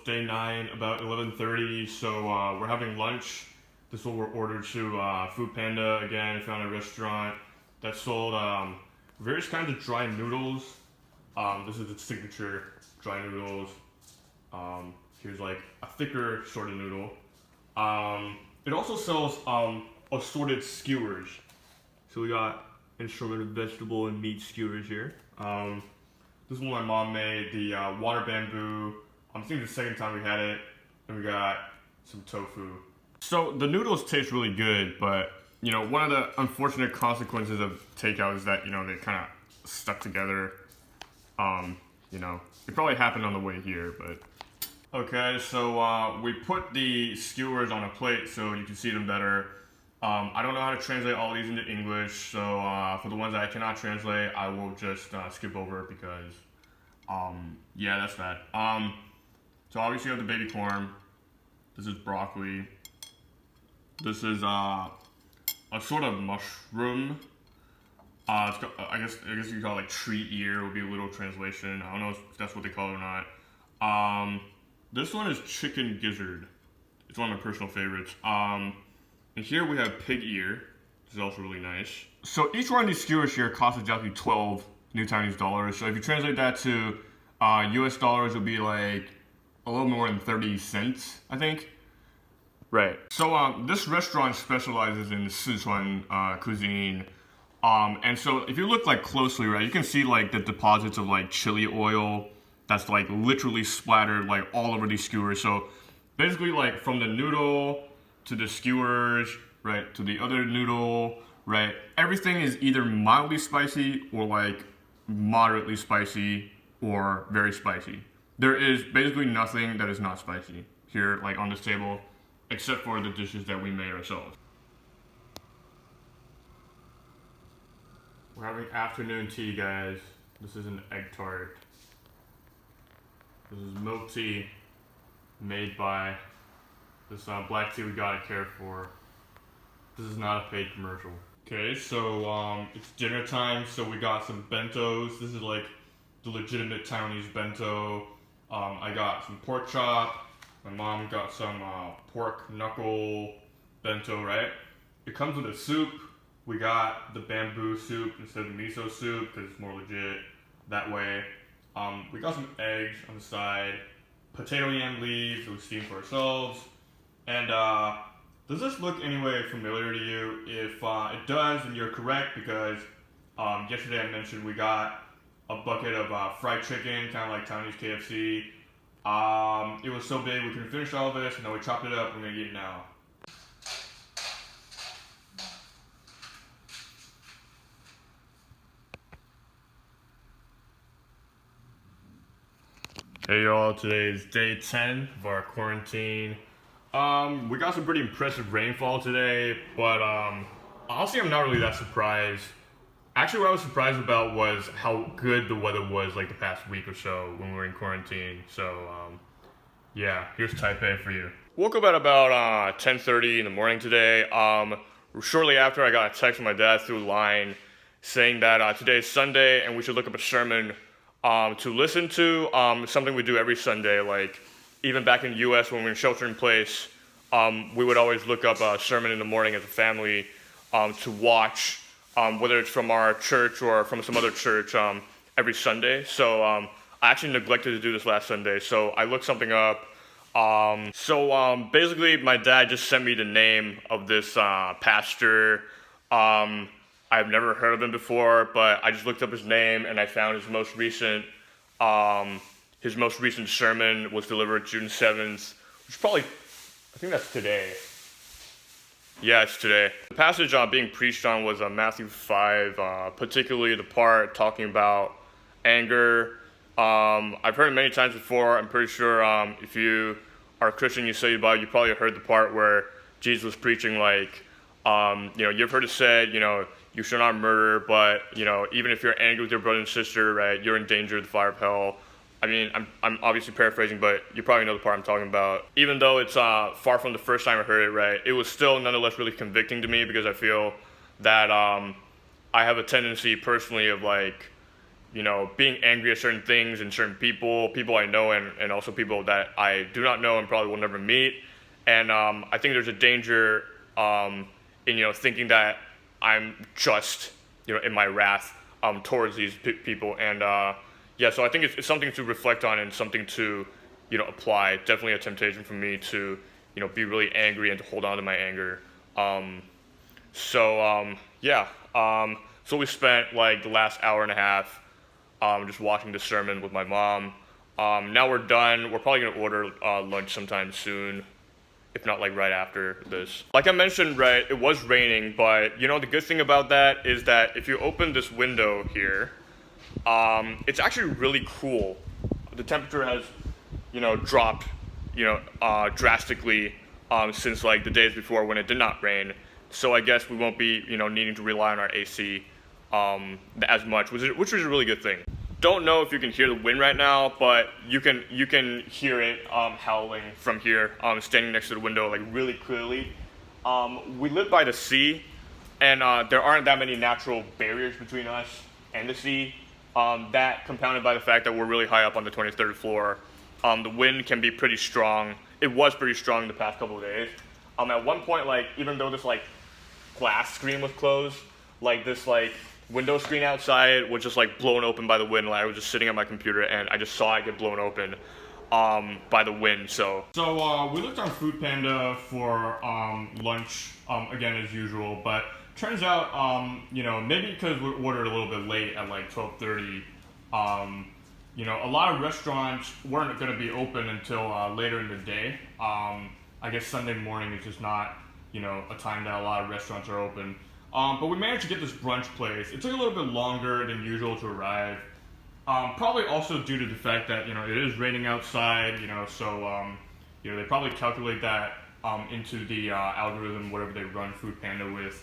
day 9, about 11:30. So we're having lunch. This is what we're ordered to Food Panda. Again, found a restaurant that sold various kinds of dry noodles. This is its signature dry noodles. Here's like a thicker sort of noodle. It also sells assorted skewers. So we got an assortment of vegetable and meat skewers here. This is one my mom made, the water bamboo. I think the second time we had it. And we got some tofu. So the noodles taste really good, but you know, one of the unfortunate consequences of takeout is that, you know, they kind of stuck together. You know, it probably happened on the way here, but. Okay, so we put the skewers on a plate so you can see them better. I don't know how to translate all these into English, so for the ones that I cannot translate, I will just skip over because, yeah, that's that. So obviously you have the baby corn. This is broccoli. This is a sort of mushroom. It's got, I guess you call it like tree ear would be a little translation. I don't know if that's what they call it or not. This one is chicken gizzard. It's one of my personal favorites. And here we have pig ear, which is also really nice. So each one of these skewers here costs exactly 12 New Taiwanese dollars. So if you translate that to US dollars, it would be like a little more than 30 cents, I think. Right. So this restaurant specializes in Sichuan cuisine. And so if you look like closely, right, you can see like the deposits of like chili oil that's like literally splattered like all over these skewers. So basically like from the noodle to the skewers, right, to the other noodle, right, everything is either mildly spicy or like moderately spicy or very spicy. There is basically nothing that is not spicy here like on this table except for the dishes that we made ourselves. We're having afternoon tea, guys. This is an egg tart. This is milk tea made by this black tea we got at Carrefour. This is not a paid commercial. Okay, so it's dinner time, so we got some bentos. This is like the legitimate Taiwanese bento. I got some pork chop. My mom got some pork knuckle bento, right? It comes with a soup. We got the bamboo soup instead of miso soup because it's more legit that way. We got some eggs on the side, potato yam leaves that we steamed for ourselves. And does this look anyway familiar to you? If it does, then you're correct because yesterday I mentioned we got a bucket of fried chicken, kind of like Taiwanese KFC. It was so big we couldn't finish all of this, and then we chopped it up. We're gonna eat it now. Hey y'all, today is day 10 of our quarantine. We got some pretty impressive rainfall today, but honestly I'm not really that surprised. Actually what I was surprised about was how good the weather was like the past week or so when we were in quarantine. So yeah, here's Taipei for you. Woke up at about 10:30 in the morning today. Shortly after I got a text from my dad through Line saying that today is Sunday and we should look up a sermon to listen to, something we do every Sunday. Like even back in the U.S. when we were in shelter in place, we would always look up a sermon in the morning as a family to watch, whether it's from our church or from some other church every Sunday. So I actually neglected to do this last Sunday, so I looked something up. Basically my dad just sent me the name of this pastor. I've never heard of him before, but I just looked up his name and I found his most recent sermon was delivered June 7th, which is probably, I think that's today. Yeah, it's today. The passage being preached on was Matthew 5, particularly the part talking about anger. I've heard it many times before. I'm pretty sure if you are a Christian, you study the Bible, you probably heard the part where Jesus was preaching like, you've heard it said, you should not murder, but, even if you're angry with your brother and sister, right, you're in danger of the fire of hell. I mean, I'm obviously paraphrasing, but you probably know the part I'm talking about. Even though it's far from the first time I heard it, right, it was still nonetheless really convicting to me because I feel that I have a tendency personally of like, being angry at certain things and certain people I know and also people that I do not know and probably will never meet. And I think there's a danger in thinking that I'm just in my wrath towards these people. And yeah, so I think it's something to reflect on and something to apply. Definitely a temptation for me to be really angry and to hold on to my anger. Yeah. So we spent like the last hour and a half just watching the sermon with my mom. Now we're done. We're probably gonna order lunch sometime soon, if not like right after this. Like I mentioned, right, it was raining, but the good thing about that is that if you open this window here, it's actually really cool. The temperature has, dropped, drastically since like the days before when it did not rain. So I guess we won't be, needing to rely on our AC as much, which is a really good thing. Don't know if you can hear the wind right now, but you can hear it howling from here, standing next to the window, like really clearly. We live by the sea, and there aren't that many natural barriers between us and the sea. That compounded by the fact that we're really high up on the 23rd floor, the wind can be pretty strong. It was pretty strong the past couple of days. At one point, like even though this like glass screen was closed, like this like window screen outside was just like blown open by the wind. Like I was just sitting at my computer and I just saw it get blown open by the wind. So we looked on Food Panda for lunch again as usual, but turns out maybe because we ordered a little bit late at like 12:30, a lot of restaurants weren't going to be open until later in the day. I guess Sunday morning is just not a time that a lot of restaurants are open. But we managed to get this brunch place. It took a little bit longer than usual to arrive. Probably also due to the fact that, it is raining outside, so, they probably calculate that into the algorithm, whatever they run Food Panda with.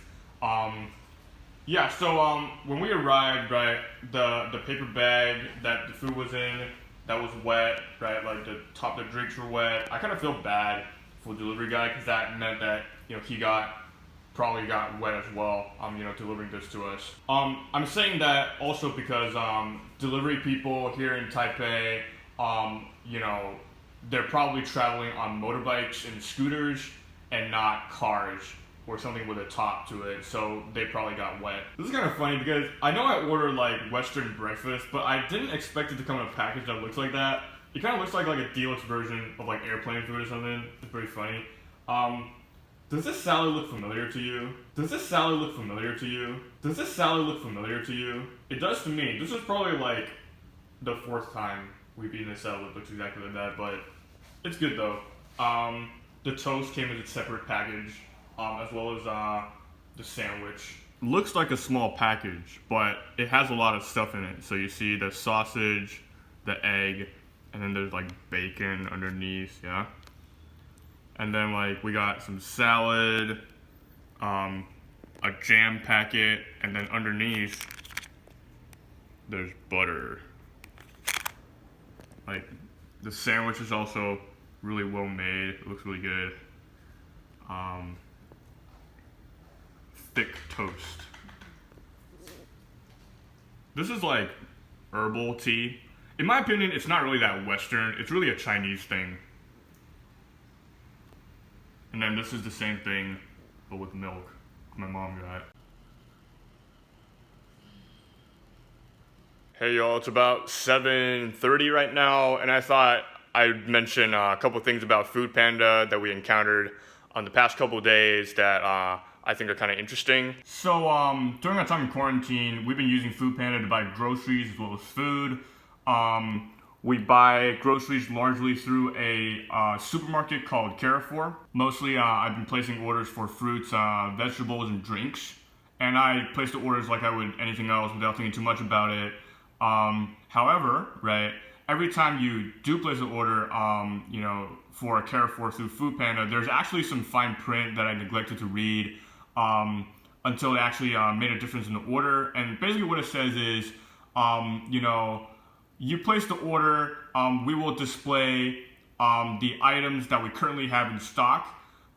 Yeah, so when we arrived, right, the paper bag that the food was in, that was wet, right, like the drinks were wet. I kind of feel bad for the delivery guy because that meant that, he probably got wet as well, delivering this to us. I'm saying that also because delivery people here in Taipei, they're probably traveling on motorbikes and scooters and not cars or something with a top to it, so they probably got wet. This is kind of funny because I know I ordered like Western breakfast, but I didn't expect it to come in a package that looks like that. It kind of looks like a deluxe version of like airplane food or something. It's pretty funny. Does this salad look familiar to you? Does this salad look familiar to you? Does this salad look familiar to you? It does to me. This is probably like the 4th time we've eaten a salad that looks exactly like that, but it's good though. The toast came in a separate package, as well as the sandwich. Looks like a small package, but it has a lot of stuff in it. So you see the sausage, the egg, and then there's like bacon underneath, yeah? And then like we got some salad, a jam packet, and then underneath there's butter. Like the sandwich is also really well made. It looks really good. Thick toast. This is like herbal tea. In my opinion, it's not really that Western. It's really a Chinese thing. And then this is the same thing, but with milk. My mom got. Hey y'all, it's about 7:30 right now, and I thought I'd mention a couple things about Food Panda that we encountered on the past couple of days that I think are kind of interesting. So during our time in quarantine, we've been using Food Panda to buy groceries as well as food. We buy groceries largely through a supermarket called Carrefour. Mostly I've been placing orders for fruits, vegetables, and drinks. And I place the orders like I would anything else without thinking too much about it. However, right, every time you do place an order, for a Carrefour through Food Panda, there's actually some fine print that I neglected to read until it actually made a difference in the order. And basically what it says is, you place the order, we will display the items that we currently have in stock,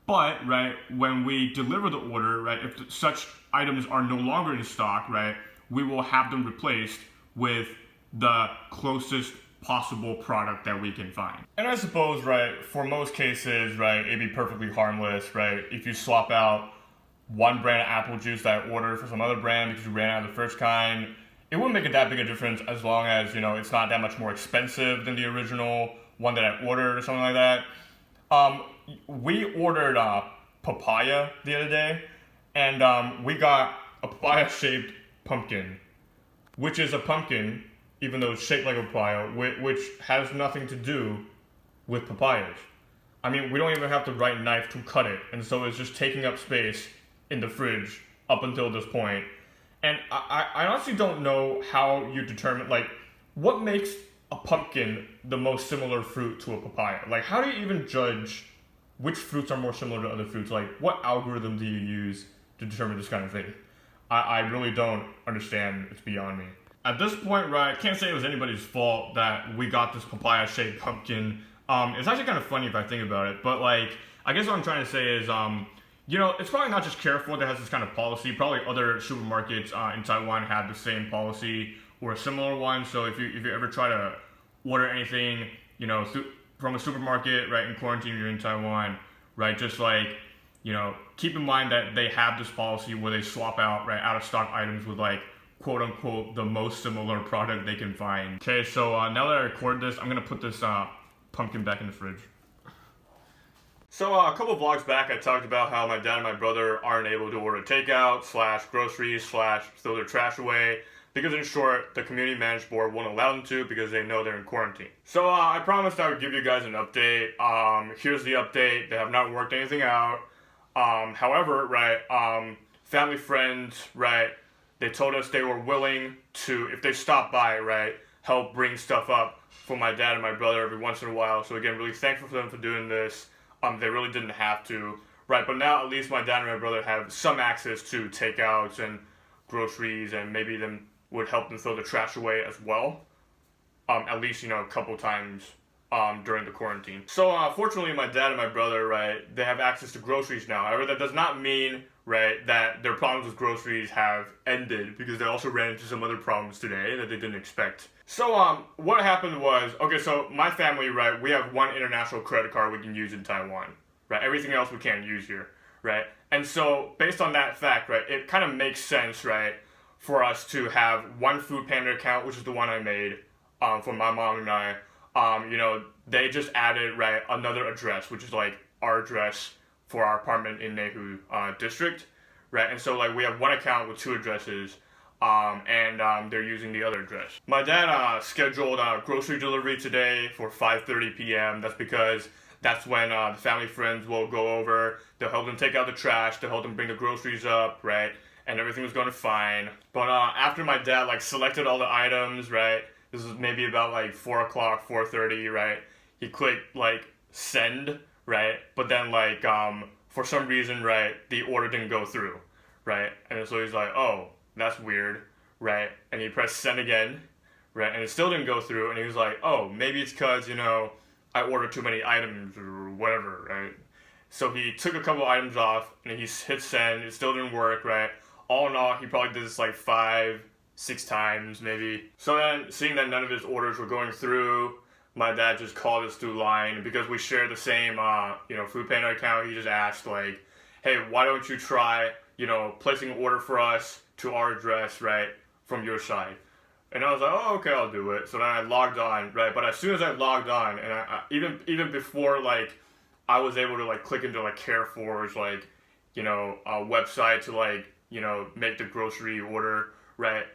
but, right, when we deliver the order, right, if such items are no longer in stock, right, we will have them replaced with the closest possible product that we can find. And I suppose, right, for most cases, right, it'd be perfectly harmless, right, if you swap out one brand of apple juice that I ordered for some other brand because you ran out of the first kind. It wouldn't make it that big a difference as long as, it's not that much more expensive than the original one that I ordered or something like that. We ordered papaya the other day, and we got a papaya-shaped pumpkin, which is a pumpkin, even though it's shaped like a papaya, which has nothing to do with papayas. I mean, we don't even have the right knife to cut it, and so it's just taking up space in the fridge up until this point. And I honestly don't know how you determine, what makes a pumpkin the most similar fruit to a papaya? Like, how do you even judge which fruits are more similar to other fruits? Like, what algorithm do you use to determine this kind of thing? I really don't understand. It's beyond me. At this point, right, I can't say it was anybody's fault that we got this papaya-shaped pumpkin. It's actually kind of funny if I think about it, but, I guess what I'm trying to say is, it's probably not just Carrefour that has this kind of policy. Probably other supermarkets in Taiwan have the same policy or a similar one. So if you ever try to order anything, from a supermarket, right, in quarantine, you're in Taiwan, right, just keep in mind that they have this policy where they swap out, right, out of stock items with quote unquote the most similar product they can find. Okay, so now that I record this, I'm gonna put this pumpkin back in the fridge. So a couple of vlogs back, I talked about how my dad and my brother aren't able to order takeout / groceries / throw their trash away because, in short, the community managed board won't allow them to because they know they're in quarantine. So I promised I would give you guys an update. Here's the update. They have not worked anything out. However, right, family friends, right, they told us they were willing to, if they stop by, right, help bring stuff up for my dad and my brother every once in a while. So again, really thankful for them for doing this. They really didn't have to, right? But now at least my dad and my brother have some access to takeouts and groceries, and maybe them would help them throw the trash away as well. At least, a couple times during the quarantine. So fortunately, my dad and my brother, right, they have access to groceries now. However, that does not mean, right, that their problems with groceries have ended, because they also ran into some other problems today that they didn't expect. So what happened was, okay, so my family, right, we have one international credit card we can use in Taiwan, right? Everything else we can't use here, right? And so based on that fact, right, it kind of makes sense, right, for us to have one Food Panda account, which is the one I made for my mom and I. They just added, right, another address, which is our address for our apartment in Nehu district, right? And so we have one account with two addresses, and they're using the other address. My dad scheduled grocery delivery today for 5:30 p.m. That's because that's when the family friends will go over. They'll help them take out the trash. They'll help them bring the groceries up, right? And everything was going fine. But after my dad selected all the items, right? This was maybe about 4 o'clock, 4:30, right? He clicked send, right? But then for some reason, right, the order didn't go through, right? And so he's like, oh, that's weird, right? And he pressed send again, right? And it still didn't go through. And he was like, oh, maybe it's because, I ordered too many items or whatever, right? So he took a couple items off and he hit send. It still didn't work, right? All in all, he probably did this 5-6 times maybe. So then, seeing that none of his orders were going through, my dad just called us through line. Because we share the same, Food Panda account, he just asked, hey, why don't you try, placing an order for us to our address, right, from your side. And I was like, oh, okay, I'll do it. So then I logged on, right, but as soon as I logged on, and I even before, I was able to, click into, Carrefour's, website to, make the grocery order, right,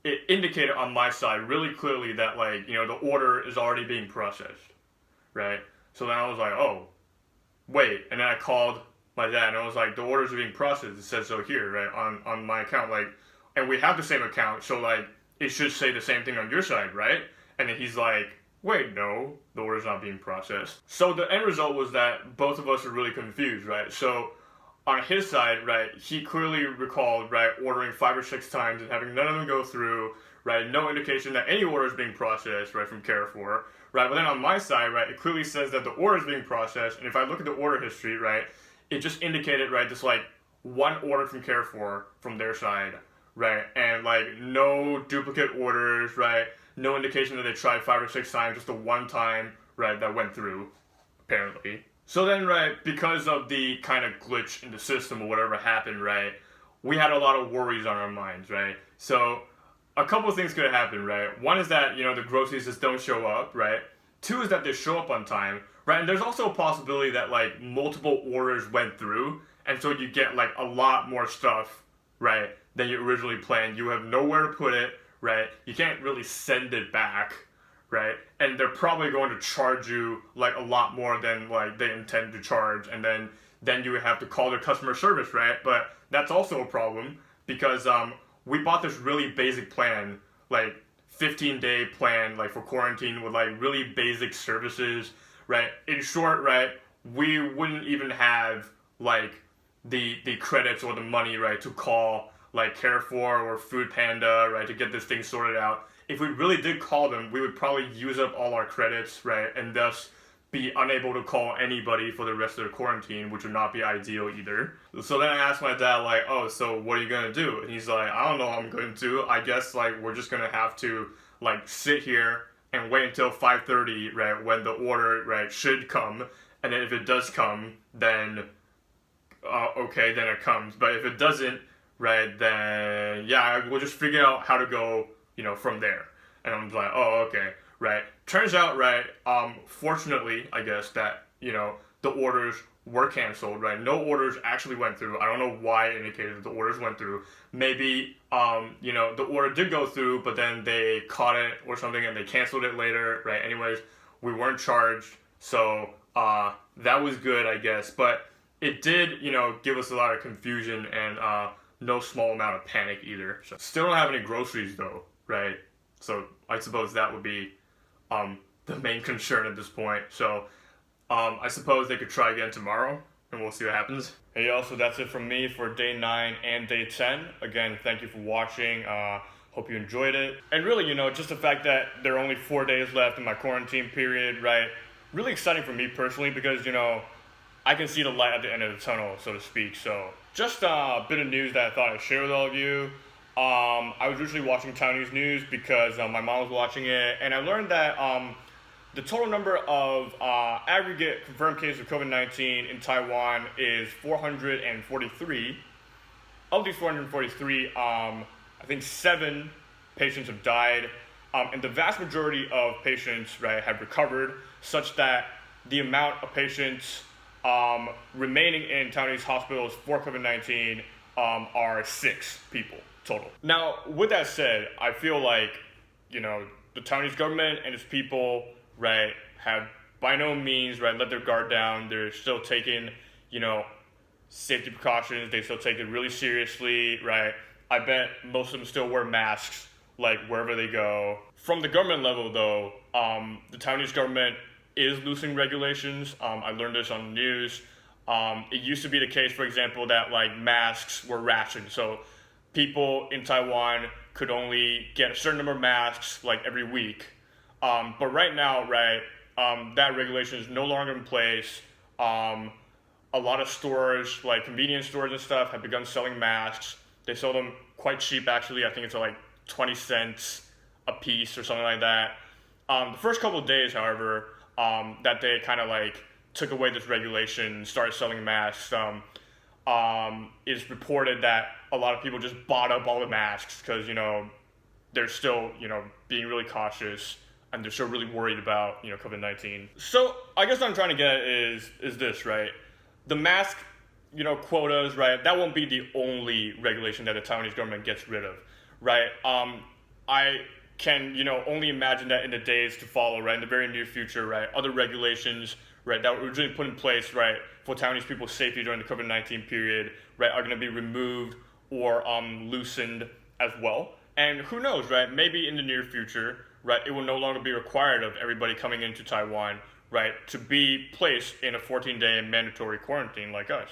it indicated on my side really clearly that, the order is already being processed, right? So then I was like, oh, wait, and then I called my dad, and I was like, the orders are being processed. It says so here, right, on my account, and we have the same account, so, it should say the same thing on your side, right? And then he's like, wait, no, the order's not being processed. So the end result was that both of us are really confused, right? So on his side, right, he clearly recalled, right, ordering 5 or 6 times and having none of them go through, right? No indication that any order is being processed, right, from Carrefour, right? But then on my side, right, it clearly says that the order is being processed, and if I look at the order history, right, it just indicated, right, this one order from Carrefour from their side, right? And right? Like, no duplicate orders, right? No indication that they tried 5 or 6 times, just the one time, right, that went through, apparently. So then, right, because of the kind of glitch in the system or whatever happened, right, we had a lot of worries on our minds, right? So a couple of things could have happened, right? One is that, the groceries just don't show up, right? Two is that they show up on time, right? And there's also a possibility that, like, multiple orders went through, and so you get, like, a lot more stuff, right, than you originally planned. You have nowhere to put it, right? You can't really send it back, right? And they're probably going to charge you, like, a lot more than, like, they intend to charge, and then you would have to call their customer service, right? But that's also a problem, because we bought this really basic plan, like 15-day plan, like for quarantine with like really basic services, right? In short, right, we wouldn't even have like the credits or the money, right, to call like Carrefour or Food Panda, right, to get this thing sorted out. If we really did call them, we would probably use up all our credits, right, and thus be unable to call anybody for the rest of the quarantine, which would not be ideal either. So then I asked my dad, like, oh, so what are you gonna do? And he's like, I don't know what I'm going to do. I guess, like, we're just gonna have to, like, sit here and wait until 5:30, right, when the order, right, should come. And then if it does come, then, okay, then it comes. But if it doesn't, right, then, yeah, we'll just figure out how to go, from there. And I'm like, oh, okay. Right. Turns out, right, fortunately, I guess, that, the orders were canceled, right? No orders actually went through. I don't know why it indicated that the orders went through. Maybe, the order did go through, but then they caught it or something and they canceled it later, right? Anyways, we weren't charged, so that was good, I guess. But it did, give us a lot of confusion and no small amount of panic either. So, still don't have any groceries, though, right? So I suppose that would be the main concern at this point. So I suppose they could try again tomorrow, and we'll see what happens. Hey y'all, so that's it from me for day 9 and day 10. Again, thank you for watching. Hope you enjoyed it. And really, just the fact that there are only 4 days left in my quarantine period, right? Really exciting for me personally because, I can see the light at the end of the tunnel, so to speak. So just a bit of news that I thought I'd share with all of you. I was usually watching Taiwanese news because my mom was watching it, and I learned that the total number of aggregate confirmed cases of COVID-19 in Taiwan is 443. Of these 443, I think 7 patients have died, and the vast majority of patients, right, have recovered, such that the amount of patients remaining in Taiwanese hospitals for COVID-19 are 6 people total. Now, with that said, I feel like, the Taiwanese government and its people, right, have by no means, right, let their guard down. They're still taking, safety precautions. They still take it really seriously, right? I bet most of them still wear masks, like, wherever they go. From the government level, though, the Taiwanese government is loosening regulations. I learned this on the news. It used to be the case, for example, that, like, masks were rationed. So people in Taiwan could only get a certain number of masks, like, every week. But right now, right, that regulation is no longer in place. A lot of stores, like convenience stores and stuff, have begun selling masks. They sell them quite cheap, actually. I think it's like 20 cents a piece or something like that. The first couple of days, however, that they kind of like took away this regulation and started selling masks, it's reported that a lot of people just bought up all the masks because, they're still, being really cautious and they're still really worried about, COVID-19. So I guess what I'm trying to get at is this, right? The mask, quotas, right? That won't be the only regulation that the Taiwanese government gets rid of, right? I can, only imagine that in the days to follow, right? In the very near future, right? Other regulations, right, that were originally put in place, right, for Taiwanese people's safety during the COVID-19 period, right, are going to be removed or loosened as well. And who knows, right? Maybe in the near future, right, it will no longer be required of everybody coming into Taiwan, right, to be placed in a 14-day mandatory quarantine like us.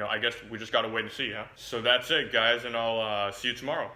I guess we just got to wait and see, huh? So that's it, guys, and I'll see you tomorrow.